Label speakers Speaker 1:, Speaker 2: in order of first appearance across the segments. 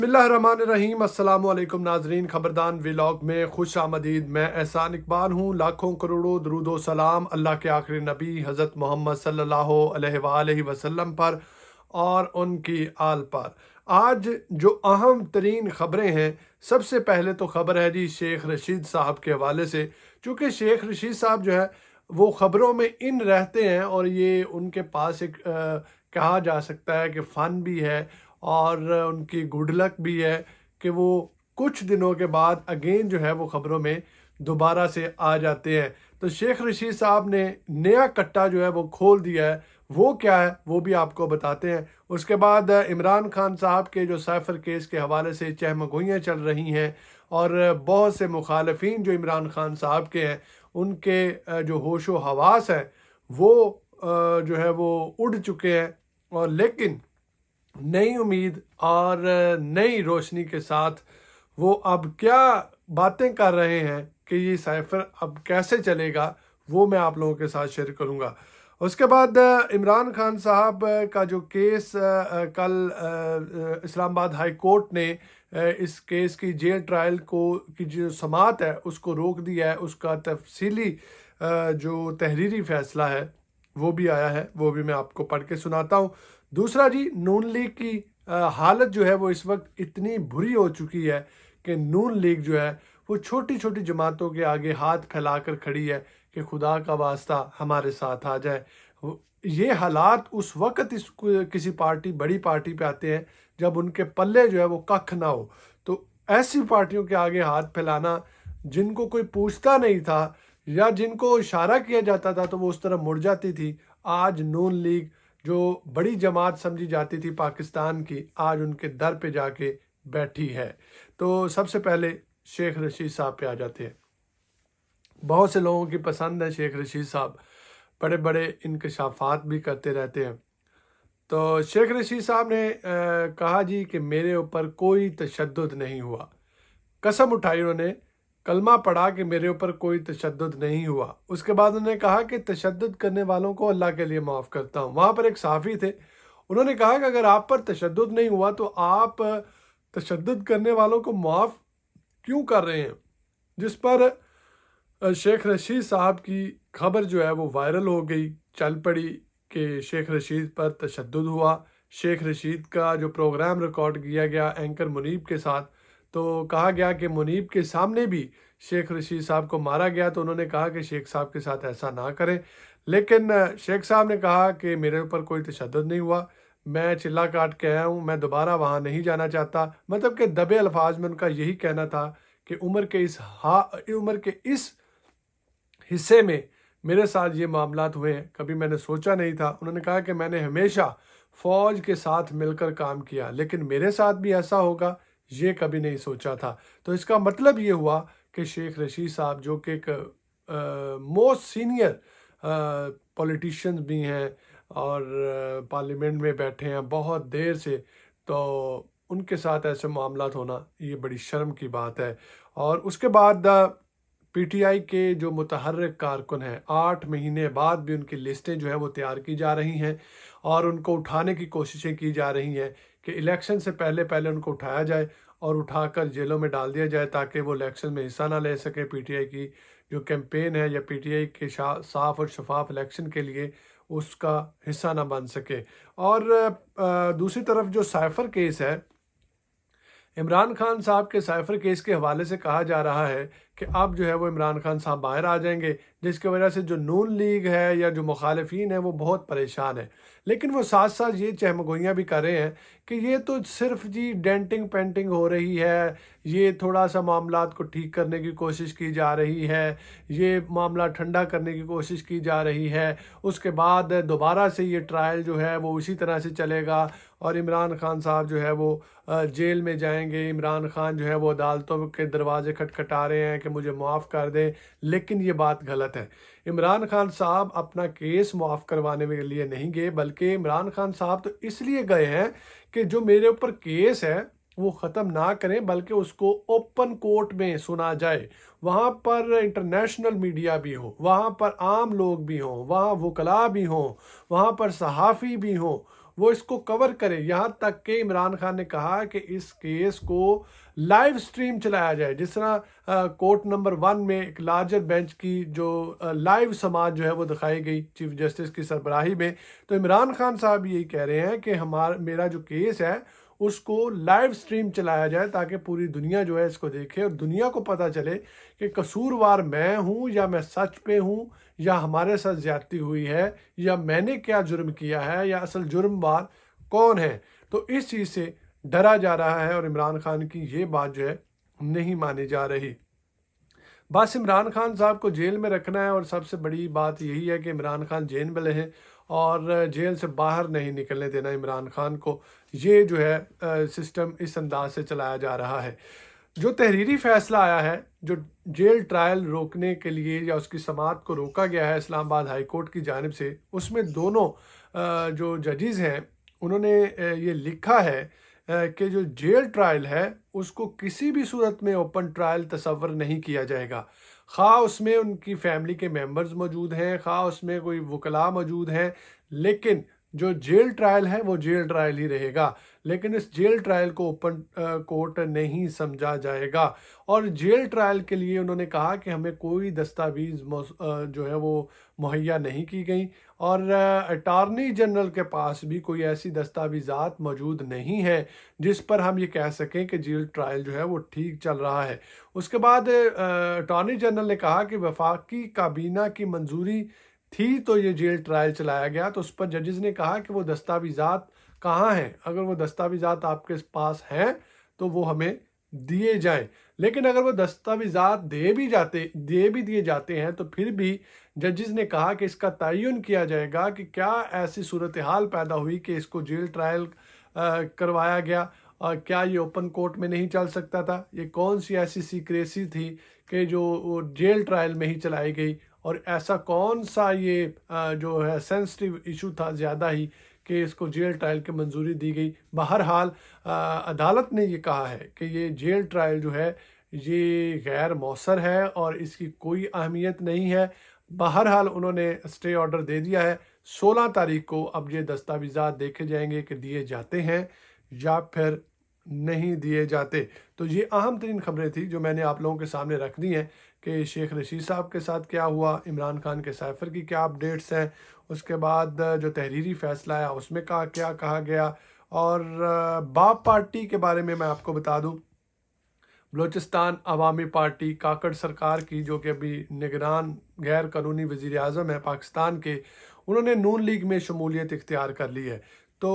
Speaker 1: बिस्मिल्लाहिर्रहमानिर्रहीम। अस्सलाम वालेकुम नाजरीन, खबरदान व्लॉग में खुश आमदीद। मैं एहसान इकबाल हूँ। लाखों करोड़ों दरूदो सलाम अल्लाह के आखिरी नबी हज़रत मोहम्मद सल्लल्लाहु अलैहि वसल्लम पर और उनकी आल पर। आज जो अहम तरीन ख़बरें हैं, सबसे पहले तो ख़बर है जी शेख रशीद साहब के हवाले से। चूँकि शेख रशीद साहब जो है वो ख़बरों में इन रहते हैं और ये उनके पास एक कहा जा सकता है कि फ़न भी है और उनकी गुड लक भी है कि वो कुछ दिनों के बाद अगेन जो है वो ख़बरों में दोबारा से आ जाते हैं। तो शेख रशीद साहब ने नया कट्टा जो है वो खोल दिया है। वो क्या है वो भी आपको बताते हैं। उसके बाद इमरान खान साहब के जो साइफर केस के हवाले से चहमगोइयाँ चल रही हैं और बहुत से मुखालफिन जो इमरान खान साहब के हैं उनके जो होशो हवास है वो जो है वो उड़ चुके हैं। और लेकिन नई उम्मीद और नई रोशनी के साथ वो अब क्या बातें कर रहे हैं कि ये साइफर अब कैसे चलेगा, वो मैं आप लोगों के साथ शेयर करूंगा। उसके बाद इमरान खान साहब का जो केस कल इस्लामाबाद हाई कोर्ट ने इस केस की जेल ट्रायल को की जो समाअत है उसको रोक दिया है। उसका तफसीली जो तहरीरी फैसला है वो भी आया है, वो भी मैं आपको पढ़ के सुनाता हूँ। दूसरा जी, नून लीग की हालत जो है वो इस वक्त इतनी बुरी हो चुकी है कि नून लीग जो है वो छोटी छोटी जमातों के आगे हाथ फैलाकर खड़ी है कि खुदा का वास्ता हमारे साथ आ जाए। ये हालात उस वक्त किसी पार्टी बड़ी पार्टी पे आते हैं जब उनके पल्ले जो है वो कख ना हो। तो ऐसी पार्टियों के आगे हाथ फैलाना, जिनको कोई पूछता नहीं था या जिनको इशारा किया जाता था तो वो उस तरफ मुड़ जाती थी, आज नून लीग जो बड़ी जमात समझी जाती थी पाकिस्तान की, आज उनके दर पे जाके बैठी है। तो सबसे पहले शेख रशीद साहब पे आ जाते हैं। बहुत से लोगों की पसंद है शेख रशीद साहब, बड़े बड़े इंकशाफात भी करते रहते हैं। तो शेख रशीद साहब ने कहा जी कि मेरे ऊपर कोई तशद्दुद नहीं हुआ। कसम उठाई उन्होंने, कलमा पढ़ा कि मेरे ऊपर कोई तशद्दुद नहीं हुआ। उसके बाद उन्होंने कहा कि तशद्दुद करने वालों को अल्लाह के लिए माफ़ करता हूँ। वहाँ पर एक सहाफ़ी थे, उन्होंने कहा कि अगर आप पर तशद्दुद नहीं हुआ तो आप तशद्दुद करने वालों को माफ़ क्यों कर रहे हैं। जिस पर शेख रशीद साहब की खबर जो है वो वायरल हो गई, चल पड़ी कि शेख रशीद पर तशद्दुद हुआ। शेख रशीद का जो प्रोग्राम रिकॉर्ड किया गया एंकर मुनीब के साथ, तो कहा गया कि मुनीब के सामने भी शेख रशीद साहब को मारा गया। तो उन्होंने कहा कि शेख साहब के साथ ऐसा ना करें। लेकिन शेख साहब ने कहा कि मेरे ऊपर कोई तशद्दुद नहीं हुआ, मैं चिल्ला काट के आया हूँ, मैं दोबारा वहाँ नहीं जाना चाहता। मतलब कि दबे अल्फाज में उनका यही कहना था कि उम्र के इस हिस्से में मेरे साथ ये मामलात हुए हैं, कभी मैंने सोचा नहीं था। उन्होंने कहा कि मैंने हमेशा फ़ौज के साथ मिलकर काम किया, लेकिन मेरे साथ भी ऐसा होगा ये कभी नहीं सोचा था। तो इसका मतलब ये हुआ कि शेख रशीद साहब जो कि एक मोस्ट सीनियर पॉलिटिशियंस भी हैं और पार्लियामेंट में बैठे हैं बहुत देर से, तो उनके साथ ऐसे मामलात होना ये बड़ी शर्म की बात है। और उसके बाद पीटीआई के जो मुतहर्रिक कारकुन हैं, 8 महीने बाद भी उनकी लिस्टें जो है वो तैयार की जा रही हैं और उनको उठाने की कोशिशें की जा रही हैं कि इलेक्शन से पहले पहले उनको उठाया जाए और उठाकर जेलों में डाल दिया जाए ताकि वो इलेक्शन में हिस्सा ना ले सके। पीटीआई की जो कैंपेन है या पीटीआई के साफ और शफाफ इलेक्शन के लिए उसका हिस्सा ना बन सके। और दूसरी तरफ जो साइफर केस है, इमरान खान साहब के साइफर केस के हवाले से कहा जा रहा है कि अब जो है वो इमरान खान साहब बाहर आ जाएंगे, जिसकी वजह से जो नून लीग है या जो मुखालिफिन है वो बहुत परेशान है। लेकिन वो साथ साथ ये चहमगोइयाँ भी कर रहे हैं कि ये तो सिर्फ जी डेंटिंग पेंटिंग हो रही है, ये थोड़ा सा मामलात को ठीक करने की कोशिश की जा रही है, ये मामला ठंडा करने की कोशिश की जा रही है। उसके बाद दोबारा से ये ट्रायल जो है वो उसी तरह से चलेगा और इमरान खान साहब जो है वो जेल में जाएंगे। इमरान खान जो है वो अदालतों के दरवाजे खटखटा रहे हैं कि मुझे माफ़ कर दें, लेकिन ये बात गलत है। इमरान खान साहब अपना केस माफ़ करवाने के लिए नहीं गए, बल्कि इमरान खान साहब तो इसलिए गए हैं कि जो मेरे ऊपर केस है वो ख़त्म ना करें, बल्कि उसको ओपन कोर्ट में सुना जाए। वहाँ पर इंटरनेशनल मीडिया भी हो, वहाँ पर आम लोग भी हों, वहाँ वकला भी हों, वहाँ पर सहाफ़ी भी हों, وہ اس کو کور کرے. یہاں تک کہ عمران خان نے کہا کہ اس کیس کو لائیو سٹریم چلایا جائے، جس طرح کورٹ نمبر 1 میں ایک لارجر بینچ کی جو لائیو سماعت جو ہے وہ دکھائی گئی چیف جسٹس کی سربراہی میں. تو عمران خان صاحب یہی کہہ رہے ہیں کہ میرا جو کیس ہے اس کو لائیو سٹریم چلایا جائے تاکہ پوری دنیا جو ہے اس کو دیکھے اور دنیا کو پتہ چلے کہ قصوروار میں ہوں یا میں سچ پہ ہوں یا ہمارے ساتھ زیادتی ہوئی ہے یا میں نے کیا جرم کیا ہے یا اصل جرم بار کون ہے. تو اس چیز سے ڈرا جا رہا ہے اور عمران خان کی یہ بات جو ہے نہیں مانی جا رہی. بس عمران خان صاحب کو جیل میں رکھنا ہے اور سب سے بڑی بات یہی ہے کہ عمران خان جیل میں رہیں اور جیل سے باہر نہیں نکلنے دینا عمران خان کو. یہ جو ہے سسٹم اس انداز سے چلایا جا رہا ہے. جو تحریری فیصلہ آیا ہے، جو جیل ٹرائل روکنے کے لیے یا اس کی سماعت کو روکا گیا ہے اسلام آباد ہائی کورٹ کی جانب سے، اس میں دونوں جو ججز ہیں انہوں نے یہ لکھا ہے کہ جو جیل ٹرائل ہے اس کو کسی بھی صورت میں اوپن ٹرائل تصور نہیں کیا جائے گا، خواہ اس میں ان کی فیملی کے ممبرز موجود ہیں، خواہ اس میں کوئی وکلاء موجود ہیں، لیکن جو جیل ٹرائل ہے وہ جیل ٹرائل ہی رہے گا. لیکن اس جیل ٹرائل کو اوپن کورٹ نہیں سمجھا جائے گا. اور جیل ٹرائل کے لیے انہوں نے کہا کہ ہمیں کوئی دستاویز جو ہے وہ مہیا نہیں کی گئی اور اٹارنی جنرل کے پاس بھی کوئی ایسی دستاویزات موجود نہیں ہیں جس پر ہم یہ کہہ سکیں کہ جیل ٹرائل جو ہے وہ ٹھیک چل رہا ہے. اس کے بعد اٹارنی جنرل نے کہا کہ وفاقی کابینہ کی منظوری تھی تو یہ جیل ٹرائل چلایا گیا. تو اس پر ججز نے کہا کہ وہ دستاویزات کہاں ہیں؟ اگر وہ دستاویزات آپ کے پاس ہیں تو وہ ہمیں دیے جائیں. لیکن اگر وہ دستاویزات دے بھی دیے جاتے ہیں تو پھر بھی ججز نے کہا کہ اس کا تعین کیا جائے گا کہ کیا ایسی صورتحال پیدا ہوئی کہ اس کو جیل ٹرائل کروایا گیا اور کیا یہ اوپن کورٹ میں نہیں چل سکتا تھا؟ یہ کون سی ایسی سیکریسی تھی کہ جو جیل ٹرائل میں ہی چلائی گئی؟ اور ایسا کون سا یہ جو ہے سینسٹیو ایشو تھا زیادہ ہی کہ اس کو جیل ٹرائل کی منظوری دی گئی؟ بہرحال عدالت نے یہ کہا ہے کہ یہ جیل ٹرائل جو ہے یہ غیر مؤثر ہے اور اس کی کوئی اہمیت نہیں ہے. بہرحال انہوں نے اسٹے آرڈر دے دیا ہے. 16 تاریخ کو اب یہ دستاویزات دیکھے جائیں گے کہ دیے جاتے ہیں یا پھر نہیں دیے جاتے. تو یہ اہم ترین خبریں تھیں جو میں نے آپ لوگوں کے سامنے رکھ دی ہیں کہ شیخ رشید صاحب کے ساتھ کیا ہوا، عمران خان کے سائفر کی کیا اپڈیٹس ہیں، اس کے بعد جو تحریری فیصلہ ہے اس میں کیا کہا گیا. اور باپ پارٹی کے بارے میں آپ کو بتا دوں، بلوچستان عوامی پارٹی کاکڑ سرکار کی، جو کہ ابھی نگران غیر قانونی وزیر اعظم ہے پاکستان کے، انہوں نے نون لیگ میں شمولیت اختیار کر لی ہے. تو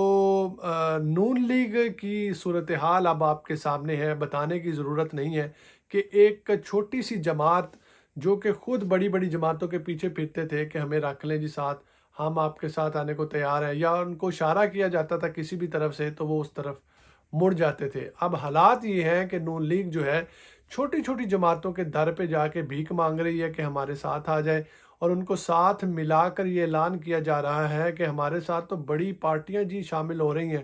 Speaker 1: نون لیگ کی صورتحال اب آپ کے سامنے ہے. بتانے کی ضرورت نہیں ہے کہ ایک چھوٹی سی جماعت جو کہ خود بڑی بڑی جماعتوں کے پیچھے پھرتے تھے کہ ہمیں رکھ لیں جی ساتھ، ہم آپ کے ساتھ آنے کو تیار ہیں، یا ان کو اشارہ کیا جاتا تھا کسی بھی طرف سے تو وہ اس طرف مڑ جاتے تھے. اب حالات یہ ہیں کہ نون لیگ جو ہے چھوٹی چھوٹی جماعتوں کے در پہ جا کے بھیک مانگ رہی ہے کہ ہمارے ساتھ آ جائے، اور ان کو ساتھ ملا کر یہ اعلان کیا جا رہا ہے کہ ہمارے ساتھ تو بڑی پارٹیاں جی شامل ہو رہی ہیں.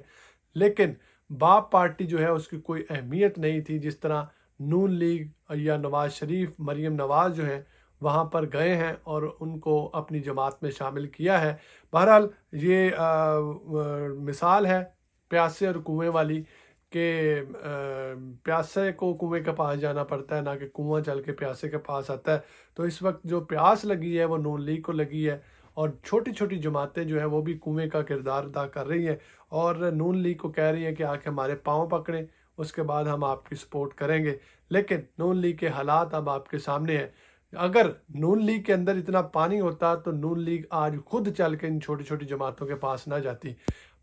Speaker 1: لیکن باپ پارٹی جو ہے اس کی کوئی اہمیت نہیں تھی. جس طرح نون لیگ یا نواز شریف، مریم نواز جو ہیں وہاں پر گئے ہیں اور ان کو اپنی جماعت میں شامل کیا ہے. بہرحال یہ مثال ہے پیاسے اور کنویں والی کہ پیاسے کو کنویں کے پاس جانا پڑتا ہے، نہ کہ کنواں چل کے پیاسے کے پاس آتا ہے. تو اس وقت جو پیاس لگی ہے وہ نون لیگ کو لگی ہے، اور چھوٹی چھوٹی جماعتیں جو ہیں وہ بھی کنویں کا کردار ادا کر رہی ہیں اور نون لیگ کو کہہ رہی ہیں کہ آ کے ہمارے پاؤں پکڑیں، اس کے بعد ہم آپ کی سپورٹ کریں گے. لیکن نون لیگ کے حالات اب آپ کے سامنے ہیں. اگر نون لیگ کے اندر اتنا پانی ہوتا تو نون لیگ آج خود چل کے ان چھوٹی چھوٹی جماعتوں کے پاس نہ جاتی.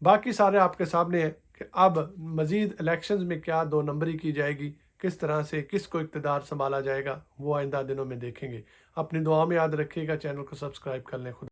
Speaker 1: باقی سارے آپ کے سامنے ہیں کہ اب مزید الیکشنز میں کیا 2 نمبری کی جائے گی، کس طرح سے کس کو اقتدار سنبھالا جائے گا، وہ آئندہ دنوں میں دیکھیں گے. اپنی دعا میں یاد رکھیے گا. چینل کو سبسکرائب کر لیں. خود